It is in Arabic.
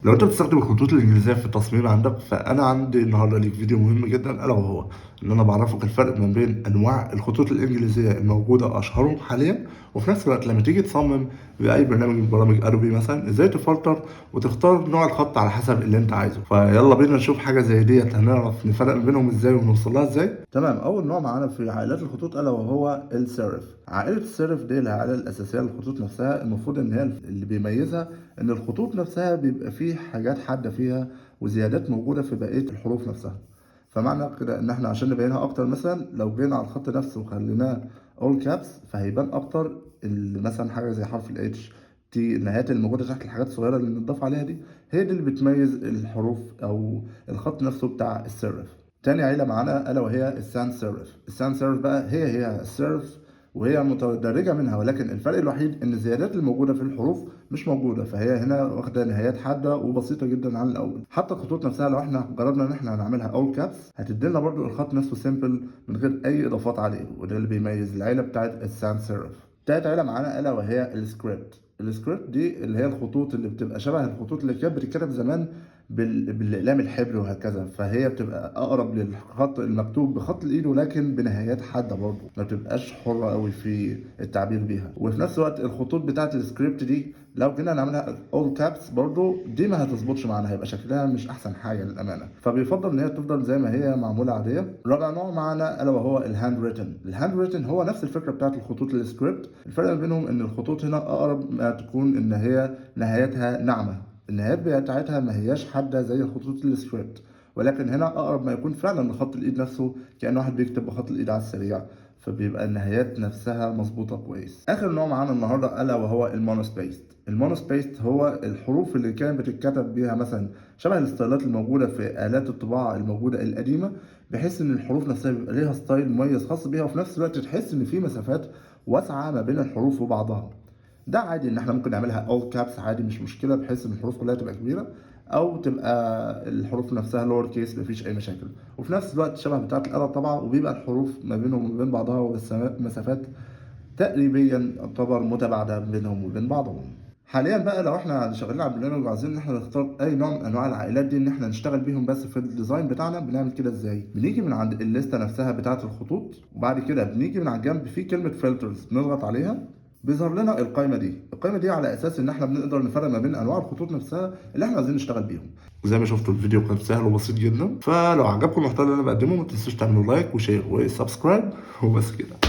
لو انت بتستخدم الخطوط الانجليزيه في التصميم عندك، فانا عندي النهارده ليك فيديو مهم جدا، الا وهو ان انا بعرفك الفرق ما بين انواع الخطوط الانجليزيه الموجوده اشهرهم حاليا، وفي نفس الوقت لما تيجي تصمم باي برنامج من برامج ادوبي مثلا ازاي تفلتر وتختار نوع الخط على حسب اللي انت عايزه. فيلا بينا نشوف حاجه زي ديت، هنعرف نفرق ما بينهم ازاي ونوصل لها ازاي. تمام، اول نوع معانا في عائلات الخطوط الا وهو السيرف. عائله السيرف دي العائله الاساسيه للخطوط نفسها، المفروض ان هي اللي بيميزها ان الخطوط نفسها بيبقى فيه حاجات حادة فيها وزيادات موجودة في بقية الحروف نفسها. فمعنى كده ان احنا عشان نبينها اكتر، مثلا لو جينا على الخط نفسه وخليناه all caps فهيبان اكتر مثلا حاجة زي حرف ال H تي، النهايات اللي موجودة تحت الحاجات الصغيرة اللي بنضاف عليها دي هي دي اللي بتميز الحروف او الخط نفسه بتاع السيرف. تاني عيلة معانا ألا وهي السان سيرف. السان سيرف بقى هي السيرف وهي متدرجة منها، ولكن الفرق الوحيد إن الزيادات الموجودة في الحروف مش موجودة، فهي هنا واخدة نهايات حادة وبسيطة جدا عن الأول. حتى الخطوط نفسها لو احنا جربنا إن احنا هنعملها أول كابس هتدينا برضو الخط نفسه سيمبل من غير أي إضافات عليه، وده اللي بيميز العيلة بتاعت السان سيرف. تالت عيلة معانا ألا وهي السكريبت. السكريبت دي اللي هي الخطوط اللي بتبقى شبه الخطوط اللي كانت بتتكتب زمان بالاقلام الحبر وهكذا، فهي بتبقى اقرب للخط المكتوب بخط الايد ولكن بنهايات حاده برضه، ما بتبقاش حره قوي في التعبير بيها. وفي نفس الوقت الخطوط بتاعه السكريبت دي لو جينا نعملها اول كابس برضه دي ما هتظبطش معانا، هيبقى شكلها مش احسن حاجه للامانه، فبيفضل ان هي تفضل زي ما هي معموله عاديه. رابع نوع معانا الا وهو الهاند ريتن. الهاند ريتن هو نفس الفكره بتاعه الخطوط السكريبت، الفرق ما بينهم ان الخطوط هنا اقرب ما تكون ان هي نهايتها ناعمه، النهايات بتاعتها ما هياش حادة زي الخطوط السكريبت، ولكن هنا أقرب ما يكون فعلا لخط الإيد نفسه، كأن واحد بيكتب بخط الإيد على السريع، فبيبقى النهايات نفسها مظبوطة كويس. آخر نوع معانا النهاردة ألا وهو المونوسبيست. المونوسبيست هو الحروف اللي كانت بتتكتب بيها مثلا شبه الستايلات الموجودة في آلات الطباعة الموجودة القديمة، بحيث إن الحروف نفسها بيبقى ليها ستايل مميز خاص بيها، وفي نفس الوقت تحس إن في مسافات واسعة ما بين الحروف وبعضها. ده عادي ان احنا ممكن نعملها all caps عادي مش مشكله، بحيث ان الحروف كلها تبقى كبيره، او تبقى الحروف نفسها لور كيس مفيش اي مشاكل، وفي نفس الوقت شبه بتاعه الآلة طبعا، وبيبقى الحروف ما بينهم وبين بعضها والمسافات تقريبا تعتبر متباعده بينهم وبين بعضهم. حاليا بقى لو احنا شغالين على البرنامج وعايزين ان احنا نختار اي نوع من انواع العائلات دي ان احنا نشتغل بيهم بس في الديزاين بتاعنا، بنعمل كده ازاي؟ بنيجي من عند الليسته نفسها بتاعه الخطوط، وبعد كده بنيجي من على الجنب في كلمه فلترز بنضغط عليها، بيظهر لنا القائمه دي على اساس ان احنا بنقدر نفرق ما بين انواع الخطوط نفسها اللي احنا عايزين نشتغل بيهم. زي ما شفتوا الفيديو كان سهل وبسيط جدا، فلو عجبكم المحتوى اللي انا بقدمه ما تنسوش تعملوا لايك وشير وسبسكرايب وبس كده.